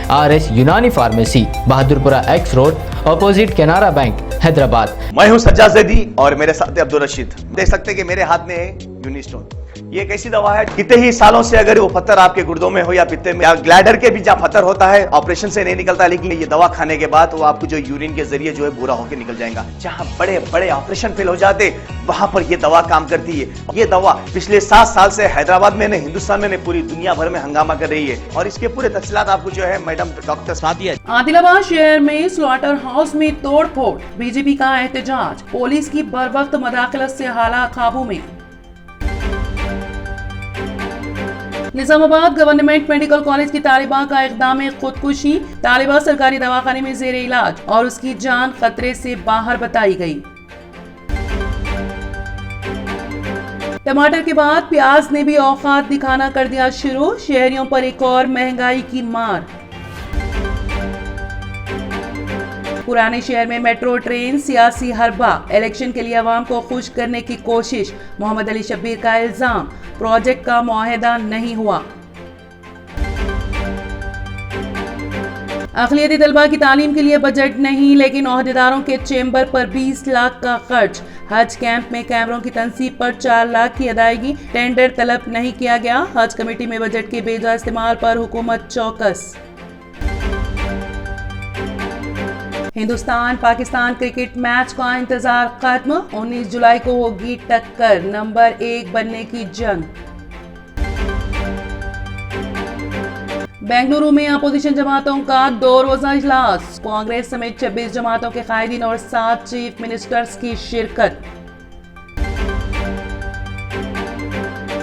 RS यूनानी pharmacy, Bahadurpura X road, opposite Canara bank, Hyderabad. मैं हूं सज्जाद ज़ैदी और मेरे साथ अब्दुल रशीद। देख सकते हैं कि मेरे हाथ में है यूनिस्टोन। ये एक ऐसी दवा है, कितने ही सालों से अगर वो पत्थर आपके गुर्दों में हो या पित्ते में या ग्लैडर के भी जहाँ पत्थर होता है, ऑपरेशन से नहीं निकलता, लेकिन ये दवा खाने के बाद वो आपको जो यूरिन के जरिए जो है बुरा होकर निकल जाएगा। जहाँ बड़े बड़े ऑपरेशन फेल हो जाते, वहां पर ये दवा काम करती है। ये दवा पिछले 7 साल से हैदराबाद में, हिंदुस्तान में, पूरी दुनिया भर में हंगामा कर रही है। और इसके पूरे तफसीलात आपको जो है मैडम डॉक्टर सादिया। आदिलाबाद शहर में स्लॉटर हाउस में तोड़फोड़, बीजेपी का एहतजाज, पुलिस की बरवक्त मदाखलत से हालात काबू में। निजामाबाद गवर्नमेंट मेडिकल कॉलेज की तालिबा का इक़दाम खुदकुशी, तालिबा सरकारी दवाखाने में जेर इलाज और उसकी जान खतरे से बाहर बताई गई। टमाटर के बाद प्याज ने भी औकात दिखाना कर दिया शुरू, शहरियों पर एक और महंगाई की मार। पुराने शहर में मेट्रो ट्रेन सियासी हरबा, इलेक्शन के लिए अवाम को खुश करने की कोशिश, मोहम्मद अली शब्बीर का इल्जाम, प्रोजेक्ट का मुआहदा नहीं हुआ। अक़लियती तलबा की तालीम के लिए बजट नहीं, लेकिन ओहदेदारों के चेंबर पर 20 लाख का खर्च। हज कैंप में कैमरों की तनसीब पर 4 लाख की अदायगी, टेंडर तलब नहीं किया गया। हज कमेटी में बजट के बेजा इस्तेमाल पर हुकूमत चौकस। हिंदुस्तान पाकिस्तान क्रिकेट मैच का इंतजार खत्म, 19 जुलाई को होगी टक्कर, नंबर 1 बनने की जंग। बेंगलुरु में अपोजिशन जमातों का 2 रोजा इजलास, कांग्रेस समेत 26 जमातों के कायदीन और 7 चीफ मिनिस्टर्स की शिरकत।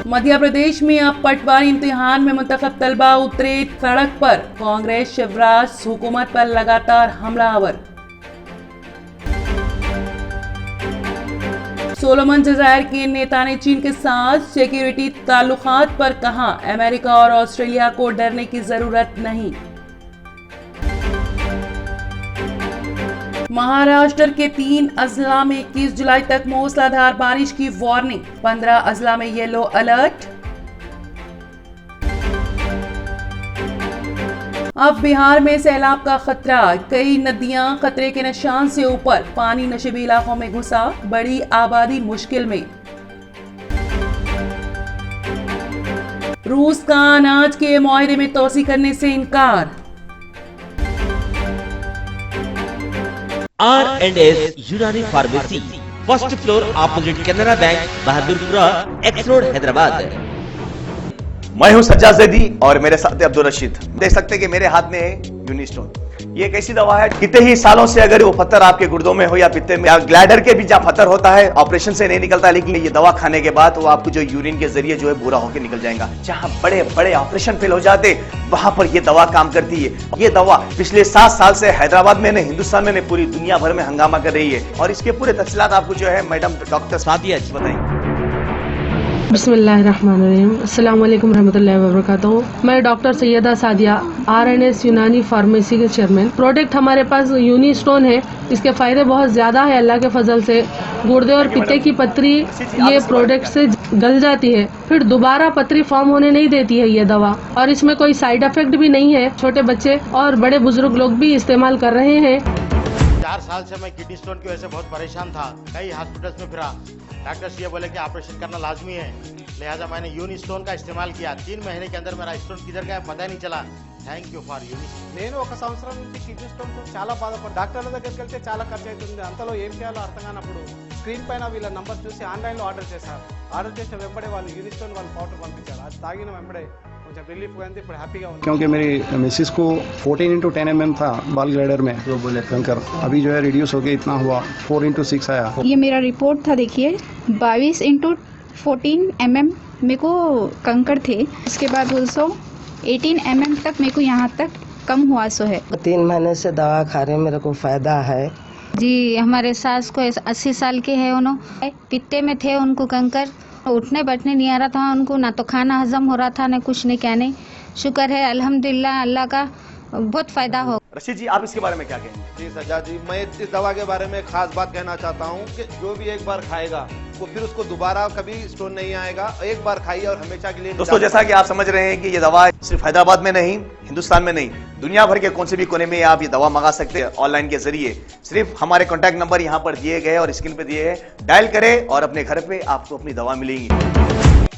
मध्य प्रदेश में अब पटवारी इम्तिहान में मुंतखब तलबा उतरे सड़क पर, कांग्रेस शिवराज हुकूमत पर लगातार हमलावर। सोलोमन जज़ायर के नेता ने चीन के साथ सिक्योरिटी ताल्लुकात पर कहा, अमेरिका और ऑस्ट्रेलिया को डरने की जरूरत नहीं। महाराष्ट्र के 3 अजला में 21 जुलाई तक मूसलाधार बारिश की वार्निंग, 15 अजला में येलो अलर्ट। अब बिहार में सैलाब का खतरा, कई नदियां खतरे के निशान से ऊपर, पानी नशेबी इलाकों में घुसा, बड़ी आबादी मुश्किल में। रूस का अनाज के मुआहदे में तोसी करने से इनकार। R&S यूनानी pharmacy, first floor opposite Canara bank, Bahadurpura X road, Hyderabad. मैं हूं सज्जाद ज़ैदी और मेरे साथ अब्दुल रशीद। देख सकते हैं कि मेरे हाथ में है यूनिस्टोन। ये एक ऐसी दवा है, कितने ही सालों से अगर वो पत्थर आपके गुर्दों में हो या पित्ते में या ग्लैडर के भी जहाँ पत्थर होता है, ऑपरेशन से नहीं निकलता, लेकिन ये दवा खाने के बाद वो आपको जो यूरिन के जरिए जो है बुरा होकर निकल जाएगा। जहाँ बड़े बड़े ऑपरेशन फेल हो जाते, वहां पर ये दवा काम करती है। ये दवा पिछले 7 साल से हैदराबाद में, हिंदुस्तान में, पूरी दुनिया भर में हंगामा कर रही है। और इसके पूरे तफसीलात आपको जो है मैडम डॉक्टर सादिया बताएंगे। बिस्मिल्लाहिर्रहमानिर्रहीम, अस्सलाम वालेकुम रहमतुल्लाहि व बरकातुहू। मैं डॉक्टर सैयदा सादिया, R&S यूनानी फार्मेसी के चेयरमैन। प्रोडक्ट हमारे पास यूनिस्टोन है, इसके फायदे बहुत ज़्यादा है अल्लाह के फजल से। गुर्दे और पित्ते की पथरी ये प्रोडक्ट से गल जाती है, फिर दोबारा पथरी फॉर्म होने नहीं देती है ये दवा। और इसमें कोई साइड इफेक्ट भी नहीं है, छोटे बच्चे और बड़े बुजुर्ग लोग भी इस्तेमाल कर रहे हैं। 4 साल से मैं किडनी स्टोन की वजह से बहुत परेशान था, कई हॉस्पिटल्स में फिरा। डॉक्टर्स ये बोले कि ऑपरेशन करना लाजमी है, लिहाजा मैंने यूनिस्टोन का इस्तेमाल किया। 3 महीने के अंदर मेरा स्टोन किधर गया पता नहीं चला। Thank you for Unistone. నేను 1 సంవత్సరం నుంచి కిడ్నీ స్టోన్తో చాలా బాధపడ్డా. డాక్టర్ల దగ్గరికి వెళ్తే చాలా ఖర్చు అవుతుంది. అంతలో ఏం చేయాలో అర్థం కానప్పుడు స్క్రీన్ పైన వీళ్ళ నంబర్ చూసి ఆన్లైన్లో ఆర్డర్ చేశారు. ఆర్డర్ చేసిన వెంబడే వాళ్ళు యూనిస్టోన్ వాళ్ళు పౌడర్ పంపించారు. అది తాగిన వెంబడే కొంచెం రిలీఫ్ అయింది, ఇప్పుడు హ్యాపీగా ఉంది. क्योंकि मेरी मिसिस को 14x10 mm था बाल ग्लाइडर में, तो बोले कंकर अभी जो है रिड्यूस हो गया, इतना हुआ 4x6 आया। ये मेरा रिपोर्ट था, देखिए 22x14 mm मेरे को कंकड़ थे। उसके बाद 18 mm तक मेरे को यहाँ तक कम हुआ सो है। 3 महीने से दवा खा रहे, मेरे को फायदा है जी। हमारे सास को 80 साल के है, उन्होंने पित्ते में थे, उनको कंकर, उठने बैठने नहीं आ रहा था उनको, ना तो खाना हजम हो रहा था, ना कुछ नहीं, क्या नहीं। शुक्र है अल्हम्दुलिल्लाह, अल्लाह का बहुत फायदा हो। रशीद जी, आप इसके बारे में क्या कहेंगे? जी सज्जाद जी, मैं इस दवा के बारे में खास बात कहना चाहता हूँ कि जो भी एक बार खाएगा आपको, फिर उसको दोबारा कभी स्टोन नहीं आएगा। एक बार खाइए और हमेशा के लिए। दोस्तों, जैसा कि आप समझ रहे हैं कि ये दवा सिर्फ हैदराबाद में नहीं, हिंदुस्तान में नहीं, दुनिया भर के कौन से भी कोने में आप ये दवा मंगा सकते हैं ऑनलाइन के जरिए। सिर्फ हमारे कॉन्टैक्ट नंबर यहाँ पर दिए गए और स्क्रीन पे दिए हैं, डायल करें और अपने घर पे आपको अपनी दवा मिलेगी।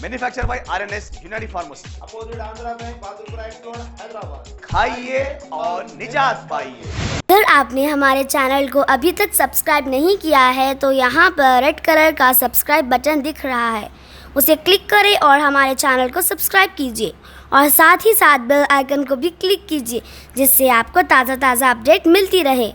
मैन्युफैक्चर बाय आरएनएस यूनानी pharmacy, opposite Andhra bank, Bahadurpura x road, Hyderabad. खाइए और निजात पाइए। अगर आपने हमारे चैनल को अभी तक सब्सक्राइब नहीं किया है तो यहाँ पर रेड कलर का सब्सक्राइब बटन दिख रहा है, उसे क्लिक करें और हमारे चैनल को सब्सक्राइब कीजिए और साथ ही साथ बेल आइकन को भी क्लिक कीजिए, जिससे आपको ताज़ा अपडेट मिलती रहे।